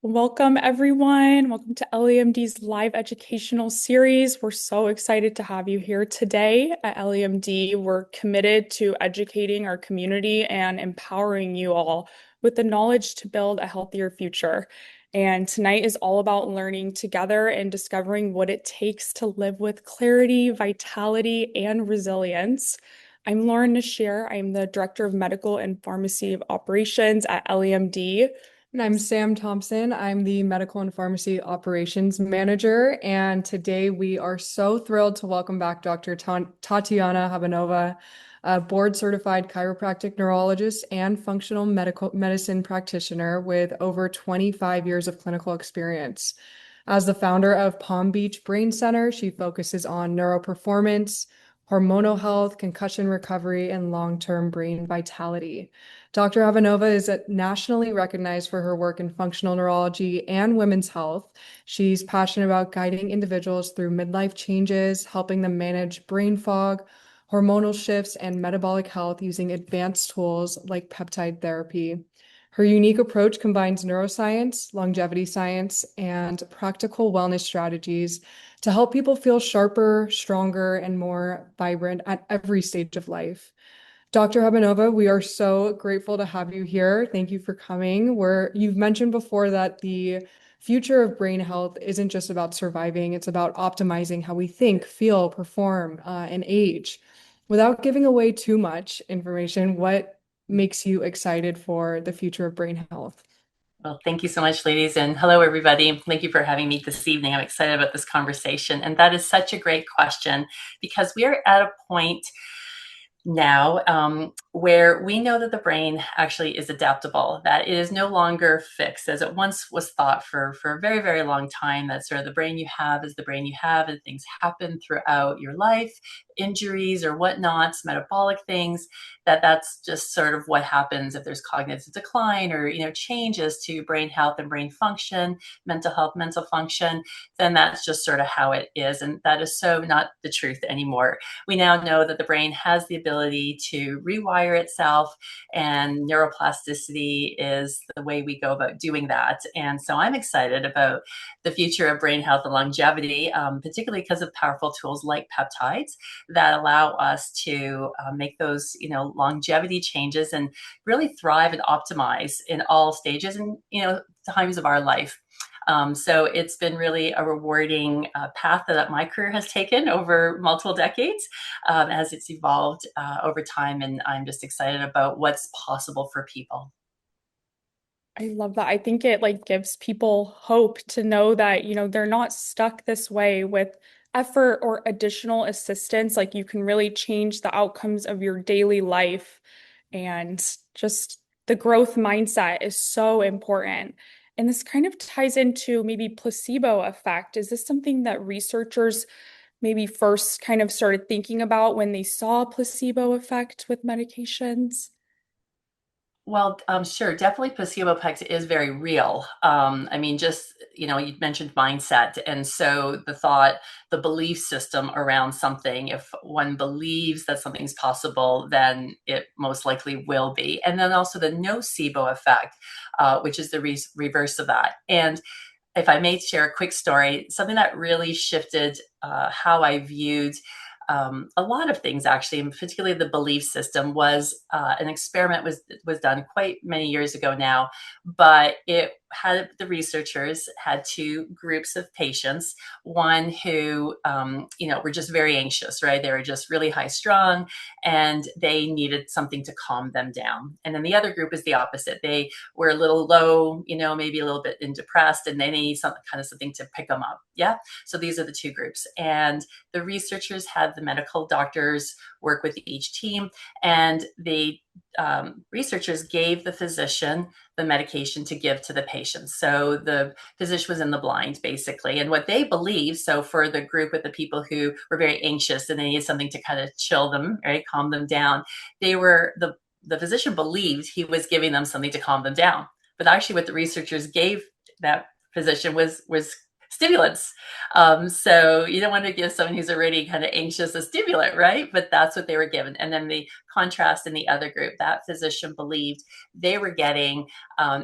Welcome, everyone. Welcome to EllieMD's live educational series. We're so excited to have you here today at EllieMD. We're committed to educating our community and empowering you all with the knowledge to build a healthier future. And tonight is all about learning together and discovering what it takes to live with clarity, vitality, and resilience. I'm Lauren Nasheer. I'm the Director of Medical and Pharmacy Operations at EllieMD. And I'm Sam Thompson. I'm the Medical and Pharmacy Operations Manager. And today we are so thrilled to welcome back Dr. Tatiana Habanova, a board certified chiropractic neurologist and functional medical medicine practitioner with over 25 years of clinical experience. As the founder of Palm Beach Brain Center, she focuses on neuroperformance, hormonal health, concussion recovery, and long-term brain vitality. Dr. Habanova is nationally recognized for her work in functional neurology and women's health. She's passionate about guiding individuals through midlife changes, helping them manage brain fog, hormonal shifts, and metabolic health using advanced tools like peptide therapy. Her unique approach combines neuroscience, longevity science, and practical wellness strategies to help people feel sharper, stronger, and more vibrant at every stage of life. Dr. Habanova, we are so grateful to have you here. Thank you for coming. You've mentioned before that the future of brain health isn't just about surviving, it's about optimizing how we think, feel, perform, and age. Without giving away too much information, what makes you excited for the future of brain health? Well, thank you so much, ladies, and hello, everybody. Thank you for having me this evening. I'm excited about this conversation, and that is such a great question because we are at a point now where we know that the brain actually is adaptable, that it is no longer fixed as it once was thought for a very, very long time, that sort of the brain you have is the brain you have, and things happen throughout your life, injuries or whatnot, metabolic things, that's just sort of what happens if there's cognitive decline or changes to brain health and brain function, mental health, mental function, then that's just sort of how it is. And that is so not the truth anymore. We now know that the brain has the ability to rewire itself, and neuroplasticity is the way we go about doing that. And so I'm excited about the future of brain health and longevity, particularly because of powerful tools like peptides that allow us to make those, longevity changes and really thrive and optimize in all stages and, times of our life. So it's been really a rewarding path that my career has taken over multiple decades as it's evolved over time. And I'm just excited about what's possible for people. I love that. I think it gives people hope to know that, they're not stuck this way with effort or additional assistance. Like you can really change the outcomes of your daily life. And just the growth mindset is so important. And this kind of ties into maybe placebo effect. Is this something that researchers maybe first kind of started thinking about when they saw placebo effect with medications? Well, sure, definitely placebo effect is very real. I mean, just, you mentioned mindset. And so the thought, the belief system around something, if one believes that something's possible, then it most likely will be. And then also the nocebo effect, which is the reverse of that. And if I may share a quick story, something that really shifted how I viewed a lot of things, actually, and particularly the belief system, was an experiment was done quite many years ago now, but it had the researchers had two groups of patients. One who, were just very anxious, right? They were just really high strung, and they needed something to calm them down. And then the other group is the opposite. They were a little low, maybe a little bit depressed, and they need something to pick them up. Yeah. So these are the two groups, and the researchers had the medical doctors work with each team, and the researchers gave the physician the medication to give to the patient. So the physician was in the blind, basically, and what they believed. So for the group with the people who were very anxious and they needed something to kind of chill them, right, calm them down, the physician believed he was giving them something to calm them down. But actually, what the researchers gave that physician was stimulants. So you don't want to give someone who's already kind of anxious a stimulant, right? But that's what they were given. And then the contrast in the other group, that physician believed they were getting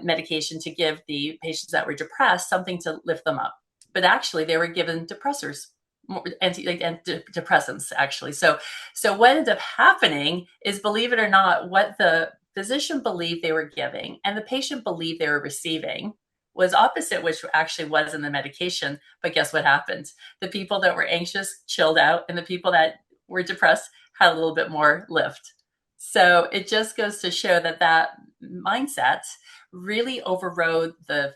medication to give the patients that were depressed something to lift them up. But actually, they were given depressors, antidepressants, actually. So what ended up happening is, believe it or not, what the physician believed they were giving and the patient believed they were receiving was opposite, which actually was in the medication. But guess what happened? The people that were anxious chilled out, and the people that were depressed had a little bit more lift. So it just goes to show that that mindset really overrode the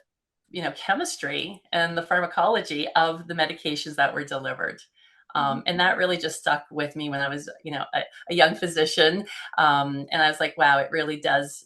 chemistry and the pharmacology of the medications that were delivered. And that really just stuck with me when I was, a young physician. And I was like, wow, it really does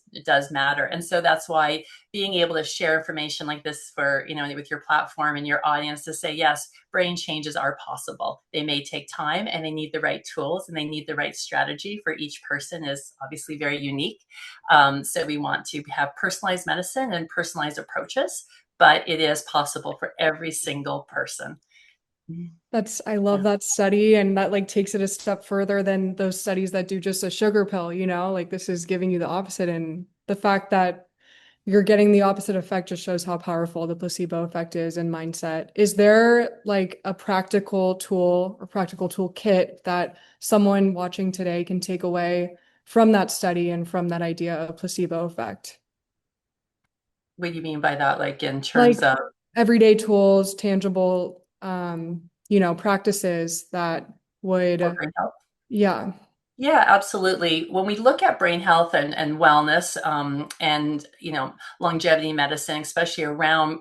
matter. And so that's why being able to share information like this for, with your platform and your audience to say, yes, brain changes are possible. They may take time and they need the right tools and they need the right strategy for each person is obviously very unique. So we want to have personalized medicine and personalized approaches, but it is possible for every single person. I love that study, and that like takes it a step further than those studies that do just a sugar pill, like this is giving you the opposite. And the fact that you're getting the opposite effect just shows how powerful the placebo effect is in mindset. Is there like a practical tool or practical toolkit that someone watching today can take away from that study and from that idea of placebo effect? What do you mean by that? Like in Like terms of everyday tools, tangible, practices that for would, brain health? yeah. Yeah, absolutely. When we look at brain health and wellness, and longevity medicine, especially around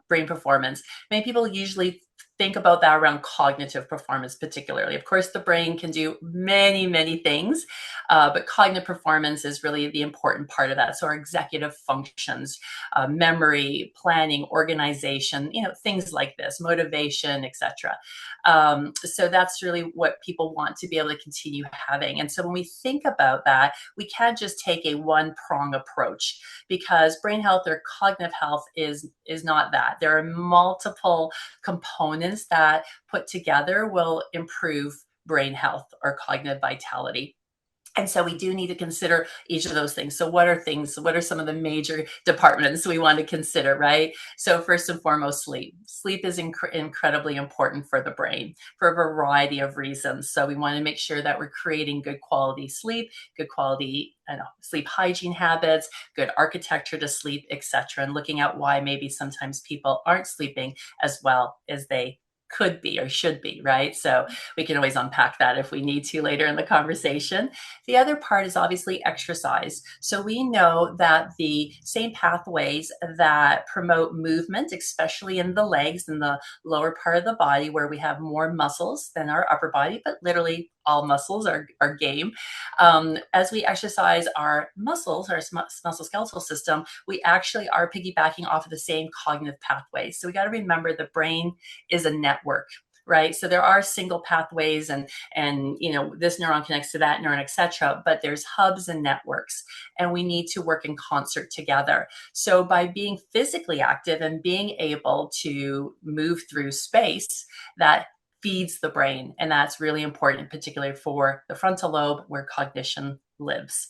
brain performance, many people usually think about that around cognitive performance, particularly. Of course, the brain can do many, many things, but cognitive performance is really the important part of that. So our executive functions, memory, planning, organization, things like this, motivation, etc. So that's really what people want to be able to continue having. And so when we think about that, we can't just take a one prong approach, because brain health or cognitive health is not that. There are multiple components that put together will improve brain health or cognitive vitality. And so we do need to consider each of those things. So what are some of the major departments we want to consider, right? So first and foremost, sleep. Sleep is incredibly important for the brain for a variety of reasons. So we want to make sure that we're creating good quality sleep, good quality sleep hygiene habits, good architecture to sleep, etc. And looking at why maybe sometimes people aren't sleeping as well as they could be or should be, right? So we can always unpack that if we need to later in the conversation. The other part is obviously exercise. So we know that the same pathways that promote movement, especially in the legs and the lower part of the body where we have more muscles than our upper body, but literally all muscles are game. As we exercise our muscles, our musculoskeletal system, we actually are piggybacking off of the same cognitive pathways. So we got to remember the brain is a network, right? So there are single pathways and this neuron connects to that neuron, etc. But there's hubs and networks, and we need to work in concert together. So by being physically active and being able to move through space, that feeds the brain, and that's really important, particularly for the frontal lobe where cognition lives.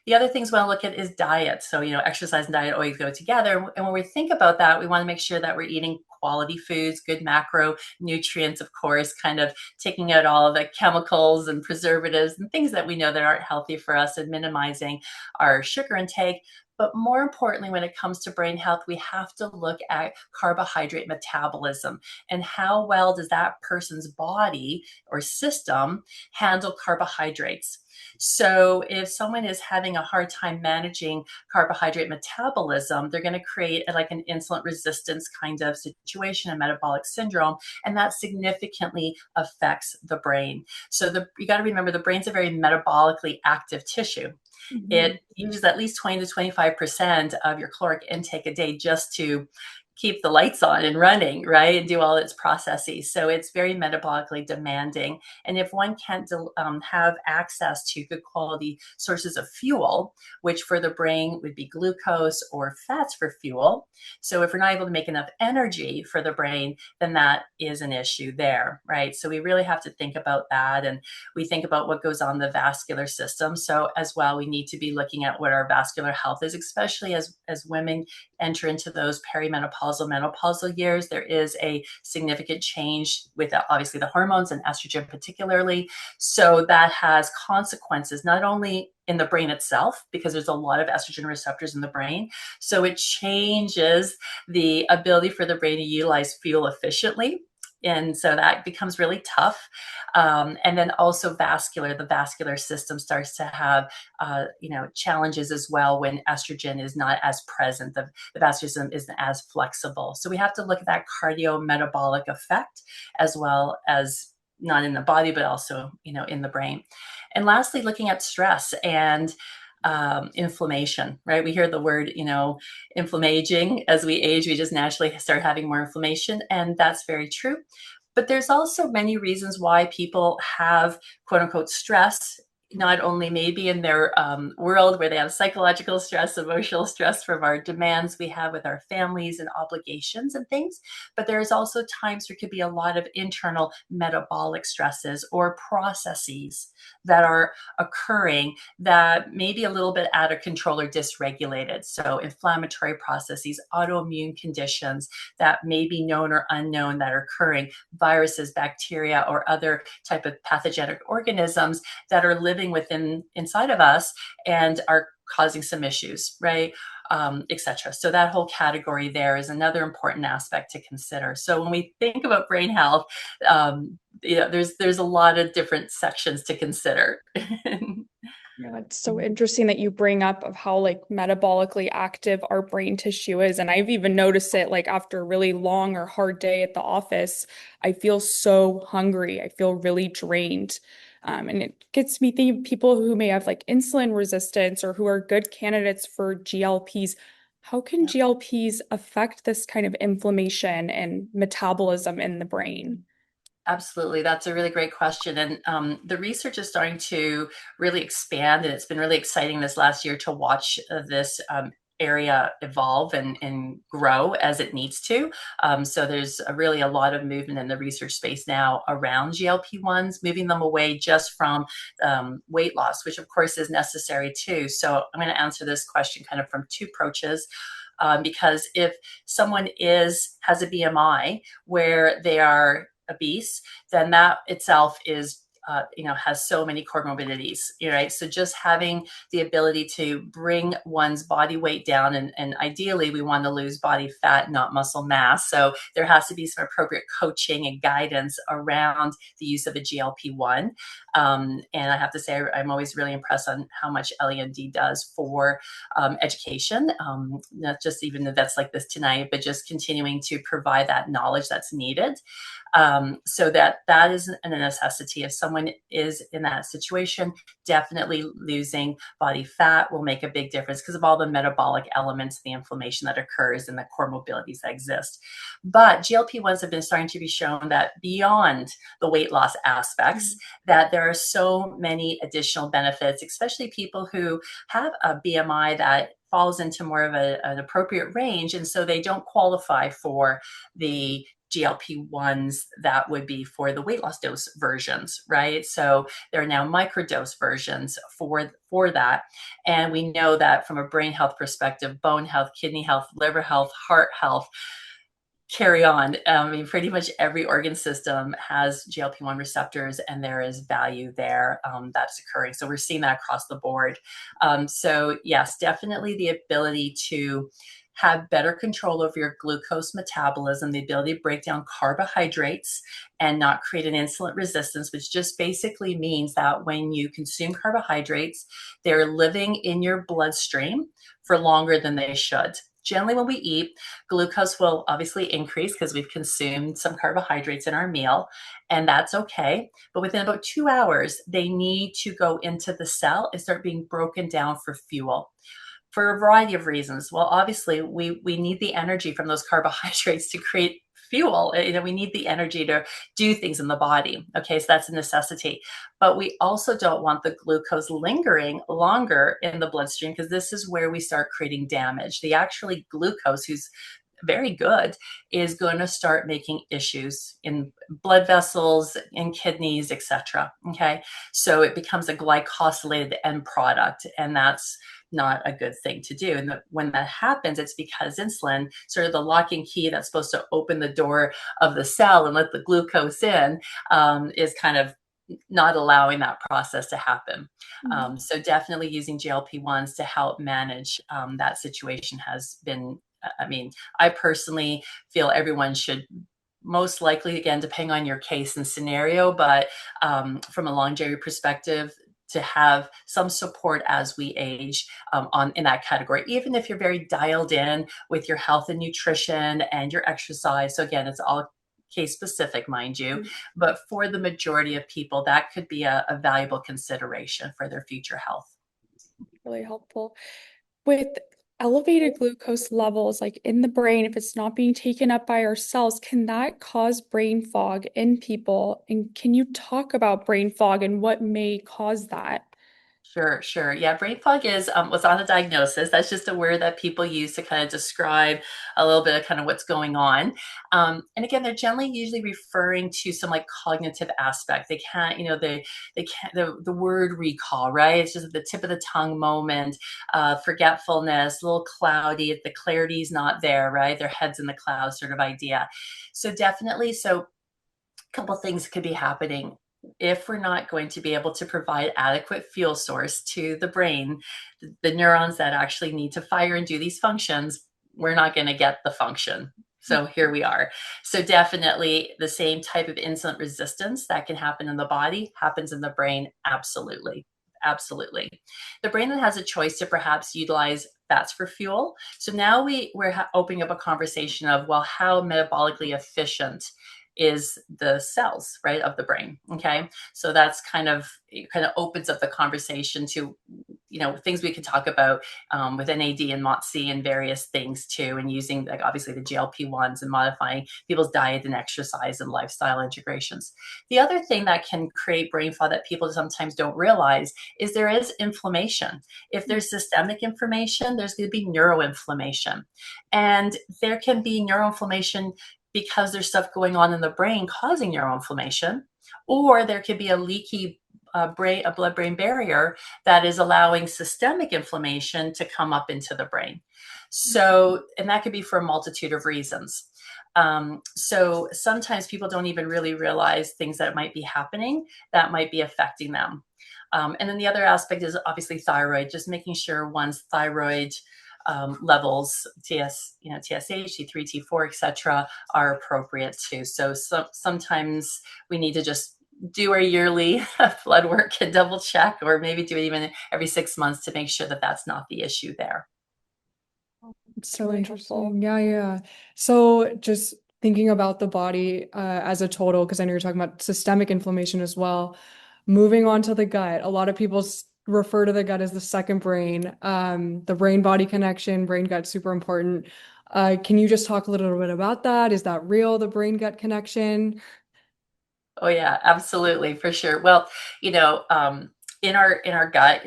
The other things we want to look at is diet. So, exercise and diet always go together. And when we think about that, we want to make sure that we're eating quality foods, good macronutrients, of course, kind of taking out all of the chemicals and preservatives and things that we know that aren't healthy for us, and minimizing our sugar intake. But more importantly, when it comes to brain health, we have to look at carbohydrate metabolism and how well does that person's body or system handle carbohydrates. So if someone is having a hard time managing carbohydrate metabolism, they're going to create like an insulin resistance kind of situation, a metabolic syndrome, and that significantly affects the brain. So you got to remember the brain's a very metabolically active tissue. It uses at least 20 to 25% of your caloric intake a day just to keep the lights on and running, right, and do all its processes. So it's very metabolically demanding. And if one can't have access to good quality sources of fuel, which for the brain would be glucose or fats for fuel, so if we're not able to make enough energy for the brain, then that is an issue there, right? So we really have to think about that. And we think about what goes on the vascular system. So as well, we need to be looking at what our vascular health is, especially as women enter into those perimenopausal, menopausal years. There is a significant change with obviously the hormones and estrogen particularly. So that has consequences, not only in the brain itself, because there's a lot of estrogen receptors in the brain. So it changes the ability for the brain to utilize fuel efficiently. And so that becomes really tough. And then also the vascular system starts to have, challenges as well when estrogen is not as present. The vascular system isn't as flexible. So we have to look at that cardiometabolic effect as well as not in the body, but also, in the brain. And lastly, looking at stress and inflammation, right? We hear the word, inflammaging. As we age, we just naturally start having more inflammation, and that's very true. But there's also many reasons why people have quote unquote stress, not only maybe in their world where they have psychological stress, emotional stress from our demands we have with our families and obligations and things, but there's also times there could be a lot of internal metabolic stresses or processes that are occurring that may be a little bit out of control or dysregulated. So inflammatory processes, autoimmune conditions that may be known or unknown that are occurring, viruses, bacteria, or other type of pathogenic organisms that are living inside of us and are causing some issues, right? Etc. So that whole category there is another important aspect to consider. So when we think about brain health, there's a lot of different sections to consider. Yeah, it's so interesting that you bring up of how like metabolically active our brain tissue is. And I've even noticed it like after a really long or hard day at the office, I feel so hungry. I feel really drained. And it gets me thinking people who may have like insulin resistance or who are good candidates for GLPs. How can Yeah. GLPs affect this kind of inflammation and metabolism in the brain? Absolutely. That's a really great question. And the research is starting to really expand. And it's been really exciting this last year to watch this area evolve and grow as it needs to. So there's really a lot of movement in the research space now around GLP-1s, moving them away just from weight loss, which of course is necessary too. So I'm going to answer this question kind of from two approaches. Because if someone has a BMI where they are obese, then that itself is has so many comorbidities, right? So just having the ability to bring one's body weight down, and ideally we want to lose body fat, not muscle mass. So there has to be some appropriate coaching and guidance around the use of a GLP-1. And I have to say, I'm always really impressed on how much EllieMD does for education, not just even events like this tonight, but just continuing to provide that knowledge that's needed. So that is a necessity. If someone is in that situation, definitely losing body fat will make a big difference because of all the metabolic elements, the inflammation that occurs, and the comorbidities that exist. But GLP-1s have been starting to be shown that beyond the weight loss aspects, that there are so many additional benefits, especially people who have a BMI that falls into more of an appropriate range, and so they don't qualify for the GLP-1s that would be for the weight loss dose versions, right? So there are now microdose versions for that. And we know that from a brain health perspective, bone health, kidney health, liver health, heart health, carry on. I mean, pretty much every organ system has GLP-1 receptors, and there is value there that's occurring. So we're seeing that across the board. So yes, definitely the ability to have better control over your glucose metabolism, the ability to break down carbohydrates and not create an insulin resistance, which just basically means that when you consume carbohydrates, they're living in your bloodstream for longer than they should. Generally, when we eat, glucose will obviously increase because we've consumed some carbohydrates in our meal, and that's okay. But within about 2 hours, they need to go into the cell and start being broken down for fuel. for a variety of reasons. Well, obviously, we need the energy from those carbohydrates to create fuel. We need the energy to do things in the body. Okay, so that's a necessity. But we also don't want the glucose lingering longer in the bloodstream, because this is where we start creating damage. The actually glucose, who's very good, is going to start making issues in blood vessels, in kidneys, etc. Okay, so it becomes a glycosylated end product, and that's not a good thing to do. And when that happens, it's because insulin, sort of the locking key that's supposed to open the door of the cell and let the glucose in, is kind of not allowing that process to happen. So definitely using GLP-1s to help manage that situation has been, I mean, I personally feel everyone should, most likely, again, depending on your case and scenario, but from a longevity perspective, to have some support as we age in that category, even if you're very dialed in with your health and nutrition and your exercise. So again, it's all case specific, mind you, but for the majority of people, that could be a valuable consideration for their future health. Really helpful. With elevated glucose levels, like in the brain, if it's not being taken up by our cells, can that cause brain fog in people? And can you talk about brain fog and what may cause that? Sure, sure. Yeah, brain fog is was on the diagnosis. That's just a word that people use to kind of describe a little bit of kind of what's going on. And again, they're generally usually referring to some like cognitive aspect. They can't, they can't the word recall, right? It's just at the tip of the tongue moment, forgetfulness, a little cloudy. The clarity's not there, right? Their head's in the clouds, sort of idea. So definitely, a couple things could be happening. If we're not going to be able to provide adequate fuel source to the brain, the neurons that actually need to fire and do these functions, we're not going to get the function. So here we are. So definitely the same type of insulin resistance that can happen in the body happens in the brain. Absolutely. Absolutely. The brain then has a choice to perhaps utilize fats for fuel. So now we're opening up a conversation of, well, how metabolically efficient is the cells, right, of the brain. Okay, so that's it kind of opens up the conversation to things we could talk about with NAD and MOTS and various things too, and using like obviously the GLP-1s and modifying people's diet and exercise and lifestyle integrations. The other thing that can create brain fog that people sometimes don't realize is there is inflammation. If there's systemic inflammation, there's going to be neuroinflammation, and there can be neuroinflammation because there's stuff going on in the brain causing neuroinflammation, or there could be a leaky a blood-brain barrier that is allowing systemic inflammation to come up into the brain. So, and that could be for a multitude of reasons. So sometimes people don't even really realize things that might be happening that might be affecting them. And then the other aspect is obviously thyroid, just making sure one's thyroid levels, TSH, T3, T4, etc., are appropriate too. So sometimes we need to just do our yearly blood work and double check, or maybe do it even every 6 months to make sure that that's not the issue there. It's so interesting. Yeah, yeah. So just thinking about the body as a total, because I know you're talking about systemic inflammation as well. Moving on to the gut, a lot of people refer to the gut as the second brain. The brain-body connection, brain-gut, super important. Can you just talk a little bit about that? Is that real, the brain-gut connection? Oh yeah, absolutely, for sure. Well, in our gut,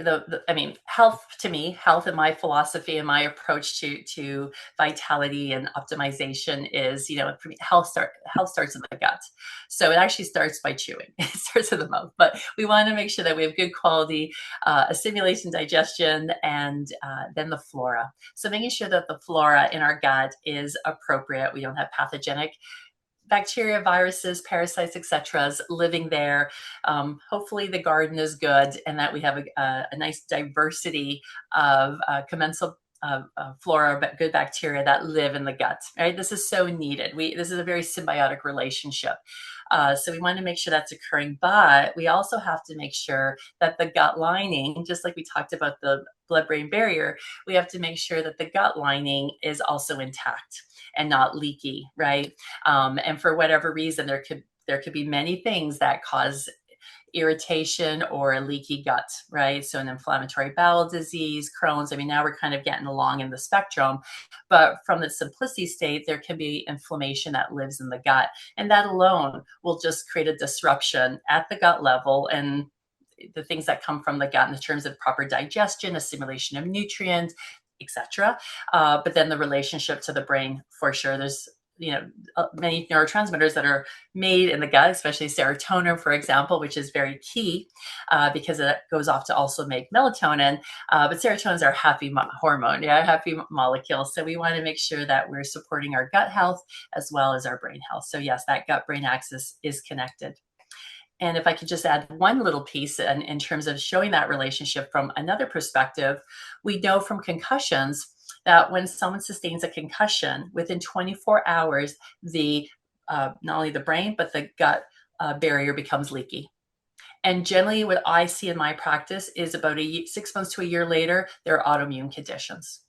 I mean, health to me, health and my philosophy and my approach to vitality and optimization is, for me, health starts in the gut. So it actually starts by chewing. It starts in the mouth, but we want to make sure that we have good quality assimilation, digestion, and then the flora. So making sure that the flora in our gut is appropriate. We don't have pathogenic bacteria, viruses, parasites, etc. living there. Hopefully the garden is good, and that we have a nice diversity of commensal flora, but good bacteria that live in the gut. Right, this is so needed. This is a very symbiotic relationship. So we want to make sure that's occurring, but we also have to make sure that the gut lining, just like we talked about the blood-brain barrier, we have to make sure that the gut lining is also intact and not leaky, right? And for whatever reason, there could be many things that cause irritation or a leaky gut, right? So an inflammatory bowel disease, Crohn's. I mean, now we're kind of getting along in the spectrum, but from the simplicity state, there can be inflammation that lives in the gut, and that alone will just create a disruption at the gut level, and the things that come from the gut in terms of proper digestion, assimilation of nutrients, etc. But then the relationship to the brain, for sure, there's many neurotransmitters that are made in the gut, especially serotonin, for example, which is very key because it goes off to also make melatonin. But serotonin is our happy hormone, happy molecule. So we want to make sure that we're supporting our gut health as well as our brain health. So yes, that gut-brain axis is connected. And if I could just add one little piece in terms of showing that relationship from another perspective, we know from concussions that when someone sustains a concussion, within 24 hours, the not only the brain, but the gut barrier becomes leaky. And generally what I see in my practice is about 6 months to a year later, there are autoimmune conditions.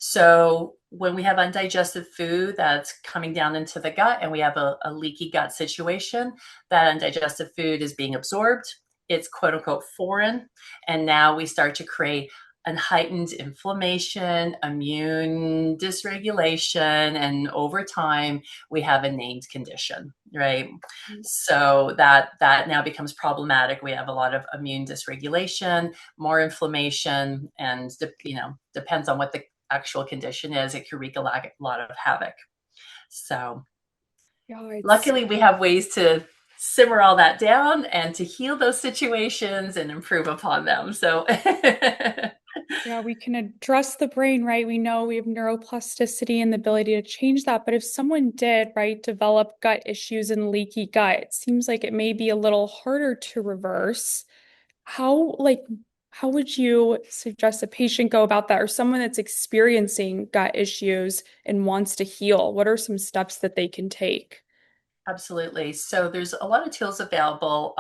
So when we have undigested food that's coming down into the gut and we have a leaky gut situation, that undigested food is being absorbed. It's quote unquote foreign. And now we start to create an heightened inflammation, immune dysregulation, and over time we have a named condition, right? Mm-hmm. So that now becomes problematic. We have a lot of immune dysregulation, more inflammation, and depends on what the actual condition is, it can wreak a lot of havoc. So luckily we have ways to simmer all that down and to heal those situations and improve upon them. So yeah, we can address the brain, right? We know we have neuroplasticity and the ability to change that. But if someone did, right, develop gut issues and leaky gut, it seems like it may be a little harder to reverse. How would you suggest a patient go about that, or someone that's experiencing gut issues and wants to heal? What are some steps that they can take? Absolutely. So there's a lot of tools available.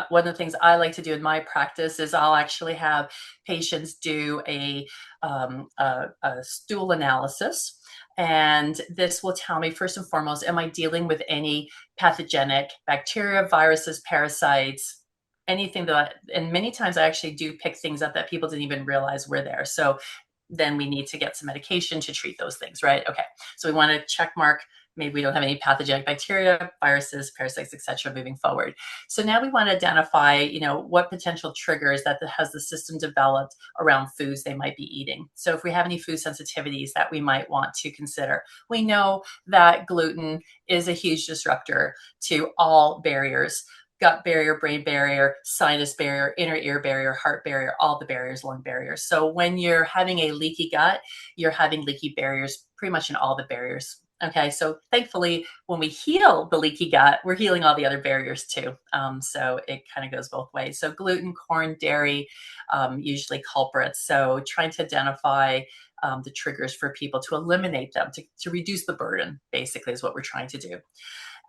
One of the things I like to do in my practice is I'll actually have patients do a stool analysis. And this will tell me, first and foremost, am I dealing with any pathogenic bacteria, viruses, parasites, anything and many times I actually do pick things up that people didn't even realize were there. So then we need to get some medication to treat those things, right? Okay. So we want to check mark, maybe we don't have any pathogenic bacteria, viruses, parasites, etc. moving forward. So now we want to identify, what potential triggers that has the system developed around foods they might be eating. So if we have any food sensitivities that we might want to consider, we know that gluten is a huge disruptor to all barriers. Gut barrier, brain barrier, sinus barrier, inner ear barrier, heart barrier, all the barriers, lung barriers. So when you're having a leaky gut, you're having leaky barriers pretty much in all the barriers. Okay, so thankfully, when we heal the leaky gut, we're healing all the other barriers too. So it kind of goes both ways. So gluten, corn, dairy, usually culprits. So trying to identify the triggers for people to eliminate them, to reduce the burden, basically, is what we're trying to do.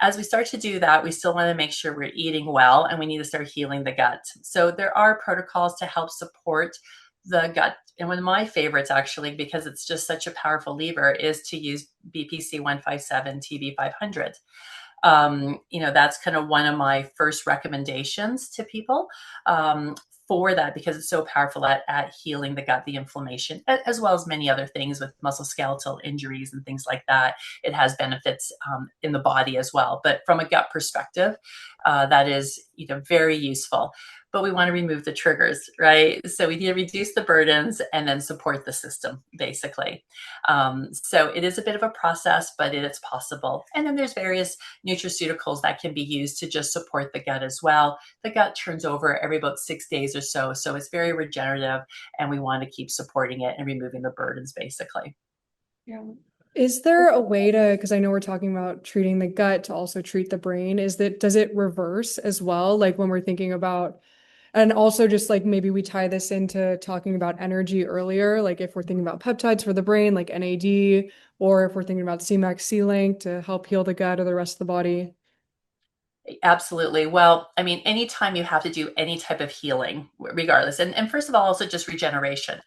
As we start to do that, we still want to make sure we're eating well, and we need to start healing the gut. So there are protocols to help support the gut. And one of my favorites, actually, because it's just such a powerful lever, is to use BPC 157, TB 500. That's kind of one of my first recommendations to people for that, because it's so powerful at healing the gut, the inflammation, as well as many other things with musculoskeletal injuries and things like that. It has benefits in the body as well. But from a gut perspective, that is very useful. But we want to remove the triggers, right? So we need to reduce the burdens and then support the system, basically. So it is a bit of a process, but it's possible. And then there's various nutraceuticals that can be used to just support the gut as well. The gut turns over every about 6 days or so. So it's very regenerative, and we want to keep supporting it and removing the burdens, basically. Yeah. Is there a way to, because I know we're talking about treating the gut to also treat the brain, does it reverse as well? Like when we're thinking about, and also just like maybe we tie this into talking about energy earlier, like if we're thinking about peptides for the brain, like NAD, or if we're thinking about CMAX C-Link to help heal the gut or the rest of the body. Absolutely. Well, I mean, anytime you have to do any type of healing, regardless, and first of all, also just regeneration.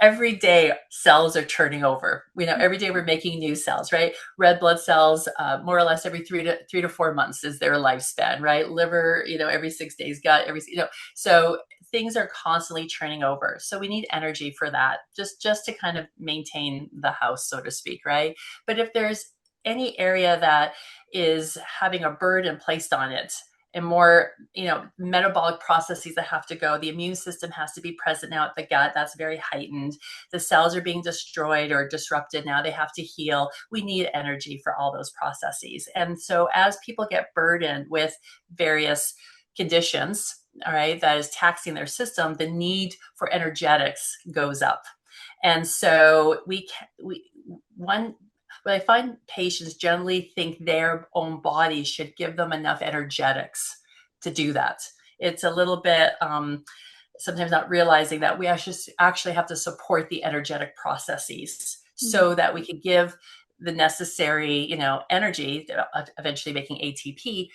every day cells are turning over. Every day we're making new cells, right? Red blood cells, more or less every 3 to 4 months is their lifespan, right? Liver, every 6 days, gut, so things are constantly turning over. So we need energy for that, just to kind of maintain the house, so to speak, right? But if there's any area that is having a burden placed on it, and more, metabolic processes that have to go. The immune system has to be present now at the gut. That's very heightened. The cells are being destroyed or disrupted. Now they have to heal. We need energy for all those processes. And so as people get burdened with various conditions, all right, that is taxing their system, the need for energetics goes up. And so what I find patients generally think their own body should give them enough energetics to do that. It's a little bit sometimes not realizing that we actually have to support the energetic processes so that we can give the necessary, energy, eventually making ATP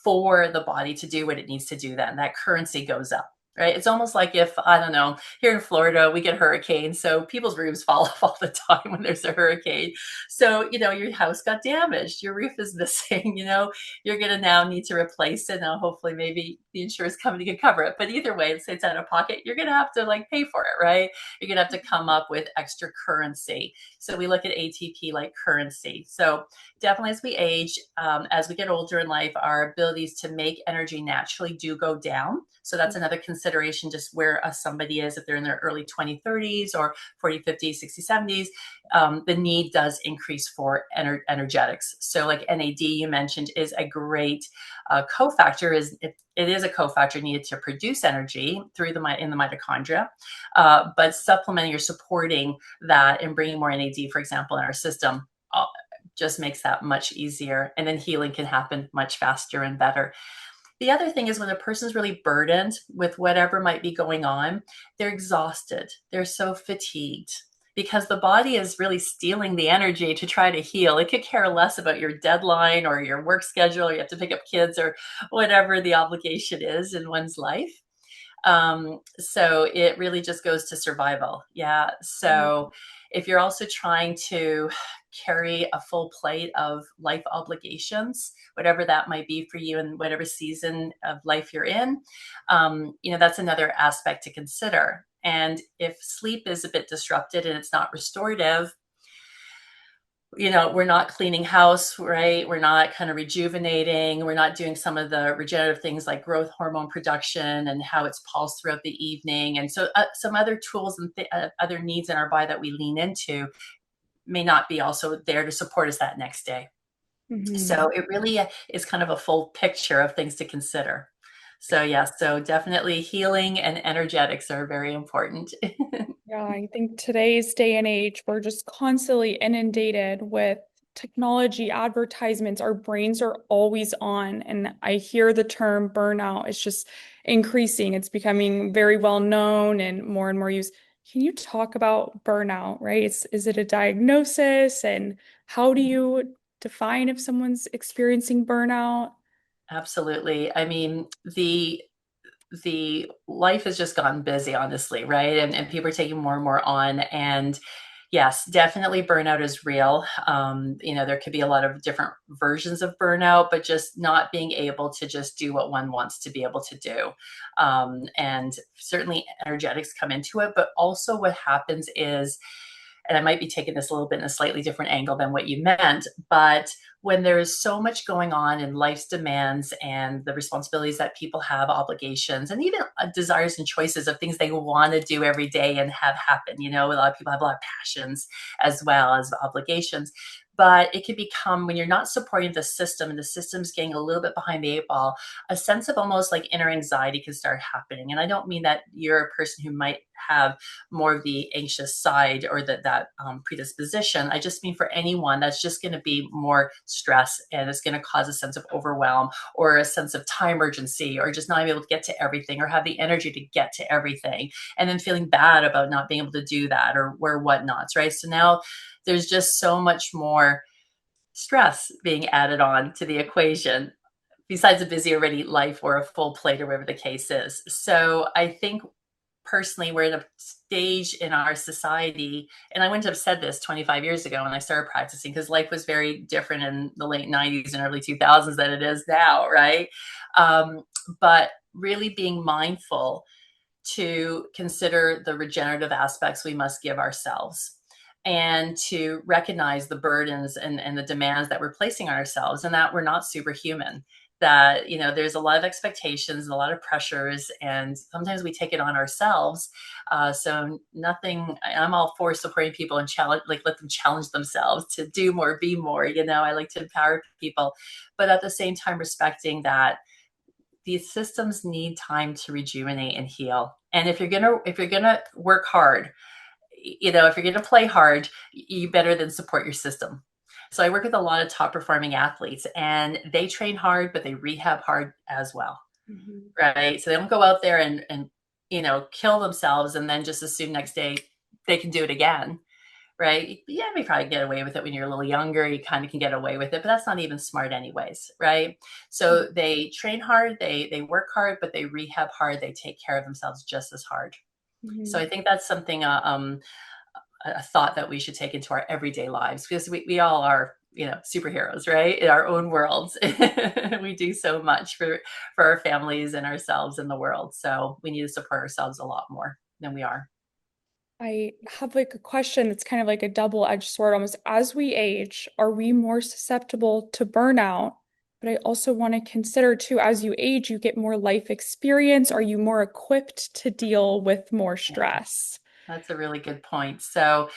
for the body to do what it needs to do. Then that currency goes up. Right. It's almost like if, I don't know, here in Florida, we get hurricanes. So people's roofs fall off all the time when there's a hurricane. So, your house got damaged, your roof is missing, you're going to now need to replace it. Now, hopefully, maybe the insurance company can cover it. But either way, let's say it's out of pocket, you're going to have to pay for it, right? You're going to have to come up with extra currency. So we look at ATP like currency. So definitely as we age, as we get older in life, our abilities to make energy naturally do go down. So that's another consideration, just where somebody is, if they're in their early 20s, 30s, or 40s, 50s, 60s, 70s, the need does increase for energetics. So like NAD, you mentioned, is a great cofactor. It is a cofactor needed to produce energy in the mitochondria, but supplementing or supporting that and bringing more NAD, for example, in our system, just makes that much easier. And then healing can happen much faster and better. The other thing is when a person's really burdened with whatever might be going on, they're exhausted. They're so fatigued because the body is really stealing the energy to try to heal. It could care less about your deadline or your work schedule, or you have to pick up kids or whatever the obligation is in one's life. So it really just goes to survival. Yeah. So if you're also trying to carry a full plate of life obligations, whatever that might be for you in whatever season of life you're in, that's another aspect to consider. And if sleep is a bit disrupted and it's not restorative, we're not cleaning house, right? We're not kind of rejuvenating. We're not doing some of the regenerative things like growth hormone production and how it's pulsed throughout the evening. And so some other tools and other needs in our body that we lean into may not be also there to support us that next day. So it really is kind of a full picture of things to consider. So so definitely healing and energetics are very important. Yeah, I think today's day and age, we're just constantly inundated with technology, advertisements. Our brains are always on. And I hear the term burnout is just increasing. It's becoming very well known and more used. Can you talk about burnout, right? Is it a diagnosis? And how do you define if someone's experiencing burnout? Absolutely. I mean, the life has just gotten busy, honestly, right? And people are taking more and more on. And yes, definitely burnout is real. There could be a lot of different versions of burnout, but just not being able to just do what one wants to be able to do. And certainly energetics come into it, but also what happens is, and I might be taking this a little bit in a slightly different angle than what you meant, but when there is so much going on in life's demands and the responsibilities that people have, obligations, and even desires and choices of things they want to do every day and have happen. A lot of people have a lot of passions as well as obligations. But it can become, when you're not supporting the system and the system's getting a little bit behind the eight ball, a sense of almost like inner anxiety can start happening. And I don't mean that you're a person who might have more of the anxious side or that predisposition. I just mean for anyone, that's just going to be more stress, and it's going to cause a sense of overwhelm or a sense of time urgency, or just not being able to get to everything or have the energy to get to everything, and then feeling bad about not being able to do that or whatnots, right? So now there's just so much more stress being added on to the equation besides a busy already life or a full plate or whatever the case is. So I think personally, we're at a stage in our society, and I wouldn't have said this 25 years ago when I started practicing, because life was very different in the late 90s and early 2000s than it is now, right? But really being mindful to consider the regenerative aspects we must give ourselves, and to recognize the burdens and the demands that we're placing on ourselves, and that we're not superhuman, that there's a lot of expectations and a lot of pressures, and sometimes we take it on ourselves. So nothing, I'm all for supporting people and challenge, like, let them challenge themselves to do more, be more. I like to empower people, but at the same time respecting that these systems need time to rejuvenate and heal. And if you're gonna work hard, if you're gonna play hard, you better than support your system. So I work with a lot of top performing athletes, and they train hard, but they rehab hard as well. Mm-hmm. Right? So they don't go out there and kill themselves and then just assume next day they can do it again. Right? Yeah, we probably get away with it when you're a little younger. You kind of can get away with it, but that's not even smart anyways, right? So they train hard, they work hard, but they rehab hard. They take care of themselves just as hard. Mm-hmm. So I think that's something, a thought that we should take into our everyday lives, because we all are, superheroes, right? In our own worlds. We do so much for our families and ourselves in the world. So we need to support ourselves a lot more than we are. I have like a question that's kind of like a double-edged sword almost. As we age, are we more susceptible to burnout? But I also want to consider too, as you age, you get more life experience. Are you more equipped to deal with more stress? That's a really good point. So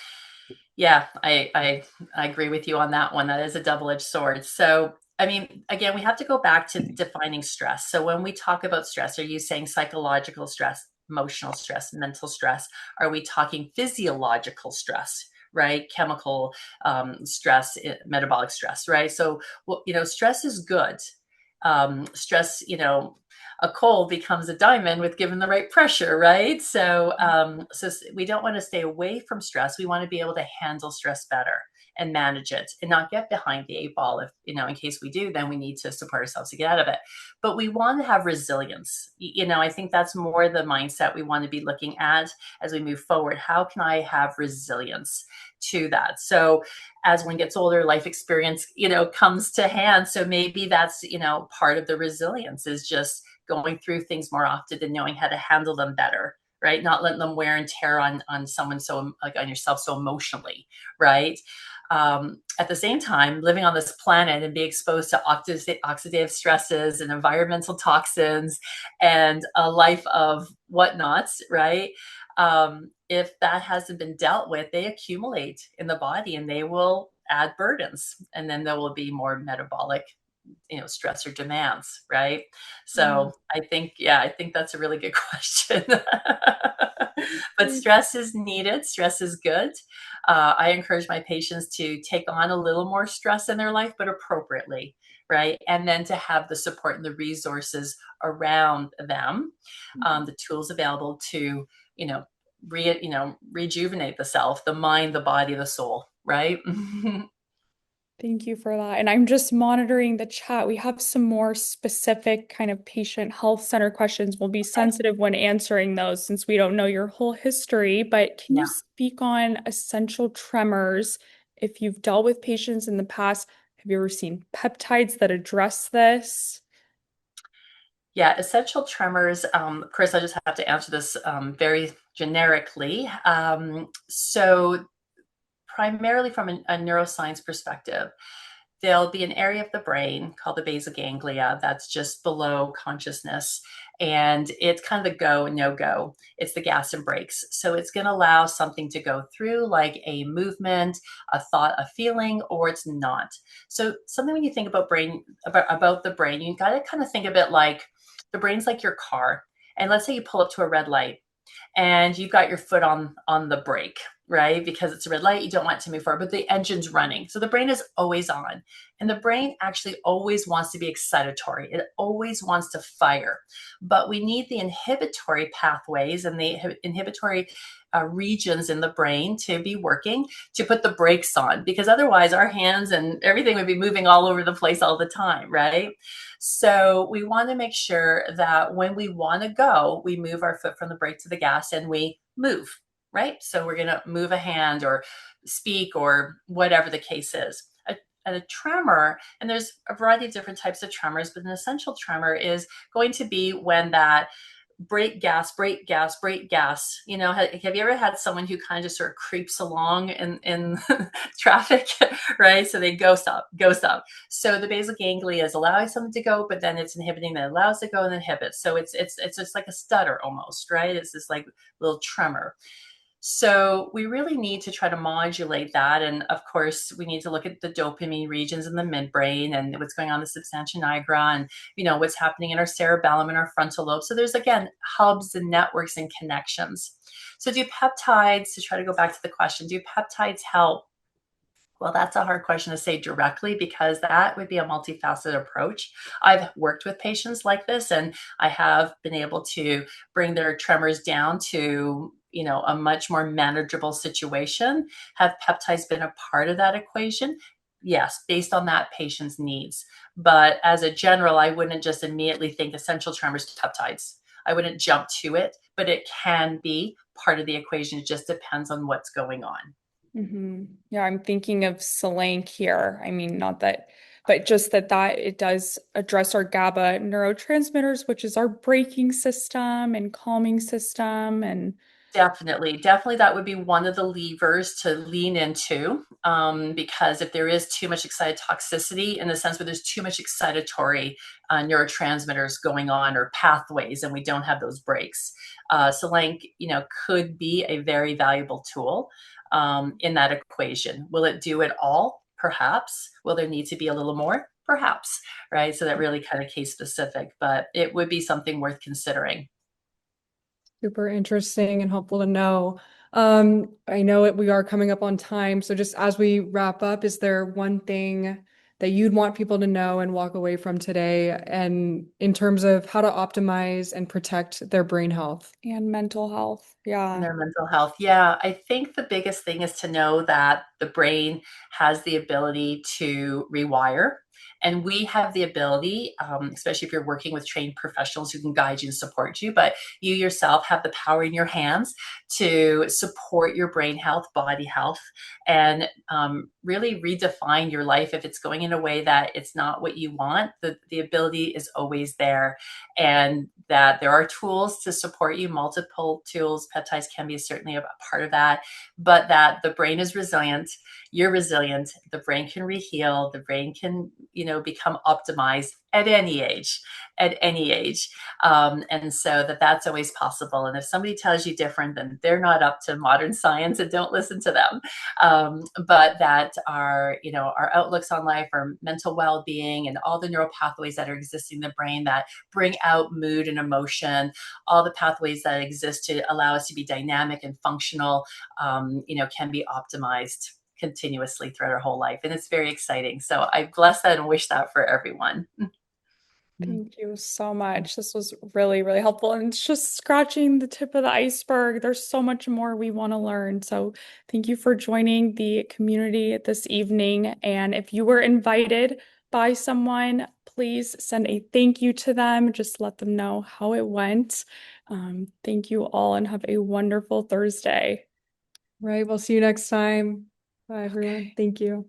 yeah, I agree with you on that one. That is a double-edged sword. So I mean, again, we have to go back to defining stress. So when we talk about stress, are you saying psychological stress, emotional stress, mental stress? Are we talking physiological stress, right? Chemical stress, metabolic stress, right? So, well, stress is good. Stress, a coal becomes a diamond with given the right pressure, right? So we don't want to stay away from stress. We want to be able to handle stress better and manage it and not get behind the eight ball. If, in case we do, then we need to support ourselves to get out of it. But we want to have resilience. I think that's more the mindset we want to be looking at as we move forward. How can I have resilience to that? So as one gets older, life experience, comes to hand. So maybe that's, part of the resilience is just going through things more often and knowing how to handle them better, right? Not letting them wear and tear on someone, so like on yourself, so emotionally, right? At the same time, living on this planet and be exposed to oxidative stresses and environmental toxins and a life of whatnots, right? If that hasn't been dealt with, they accumulate in the body and they will add burdens, and then there will be more metabolic stressor demands, right? So I think that's a really good question. But stress is needed. Stress is good. I encourage my patients to take on a little more stress in their life, but appropriately, right? And then to have the support and the resources around them, the tools available to, rejuvenate the self, the mind, the body, the soul, right? Thank you for that. And I'm just monitoring the chat. We have some more specific kind of patient health center questions. We'll be sensitive when answering those since we don't know your whole history. But can you speak on essential tremors? If you've dealt with patients in the past, have you ever seen peptides that address this? Yeah, essential tremors. Chris, I just have to answer this very generically. So primarily from a neuroscience perspective, there'll be an area of the brain called the basal ganglia that's just below consciousness. And it's kind of the go and no go. It's the gas and brakes. So it's going to allow something to go through, like a movement, a thought, a feeling, or it's not. So something when you think about about the brain, you got to kind of think of it like the brain's like your car. And let's say you pull up to a red light and you've got your foot on the brake, right? Because it's a red light, you don't want it to move forward, but the engine's running. So the brain is always on. And the brain actually always wants to be excitatory. It always wants to fire. But we need the inhibitory pathways and the inhibitory regions in the brain to be working to put the brakes on, because otherwise our hands and everything would be moving all over the place all the time, right? So we want to make sure that when we want to go, we move our foot from the brake to the gas and we move, right? So we're going to move a hand or speak or whatever the case is. A tremor, and there's a variety of different types of tremors, but an essential tremor is going to be when that brake gas, brake gas, brake gas. You know, have you ever had someone who kind of just sort of creeps along in traffic, right? So they go stop. So the basal ganglia is allowing something to go, but then it's inhibiting, that allows it to go and inhibits. So it's just like a stutter almost, right? It's this like little tremor. So we really need to try to modulate that. And of course, we need to look at the dopamine regions in the midbrain and what's going on in the substantia nigra and, you know, what's happening in our cerebellum and our frontal lobe. So there's, again, hubs and networks and connections. So do peptides, to try to go back to the question, do peptides help? Well, that's a hard question to say directly because that would be a multifaceted approach. I've worked with patients like this, and I have been able to bring their tremors down to, you know, a much more manageable situation. Have peptides been a part of that equation? Yes, based on that patient's needs. But as a general, I wouldn't just immediately think essential tremors peptides. I wouldn't jump to it, but it can be part of the equation. It just depends on what's going on. Yeah, I'm thinking of Solank here. I mean, not that, but just that it does address our GABA neurotransmitters, which is our braking system and calming system. And Definitely, definitely, that would be one of the levers to lean into, because if there is too much excitotoxicity, in the sense where there's too much excitatory neurotransmitters going on or pathways, and we don't have those breaks, Solank, you know, could be a very valuable tool in that equation. Will it do it all? Perhaps. Will there need to be a little more? Perhaps, right? So that really kind of case specific, but it would be something worth considering. Super interesting and helpful to know. I know we are coming up on time, so just as we wrap up, is there one thing that you'd want people to know and walk away from today, and in terms of how to optimize and protect their brain health? and mental health. And Yeah. their mental health. Yeah, I think the biggest thing is to know that the brain has the ability to rewire. And we have the ability, especially if you're working with trained professionals who can guide you and support you, but you yourself have the power in your hands to support your brain health, body health, and really redefine your life. If it's going in a way that it's not what you want, the ability is always there, and that there are tools to support you, multiple tools. Peptides can be certainly a part of that, but that the brain is resilient, you're resilient, the brain can reheal, the brain can, you know, become optimized at any age, at any age. And so that's always possible. And if somebody tells you different, then they're not up to modern science, and don't listen to them. But that our, you know, our outlooks on life, our mental well-being, and all the neural pathways that are existing in the brain that bring out mood and emotion, all the pathways that exist to allow us to be dynamic and functional, you know, can be optimized continuously throughout our whole life. And it's very exciting. So I bless that and wish that for everyone. Thank you so much. This was really, really helpful. And it's just scratching the tip of the iceberg. There's so much more we want to learn. So thank you for joining the community this evening. And if you were invited by someone, please send a thank you to them. Just let them know how it went. Thank you all and have a wonderful Thursday. Right, we'll see you next time. Bye, everyone. Okay. Thank you.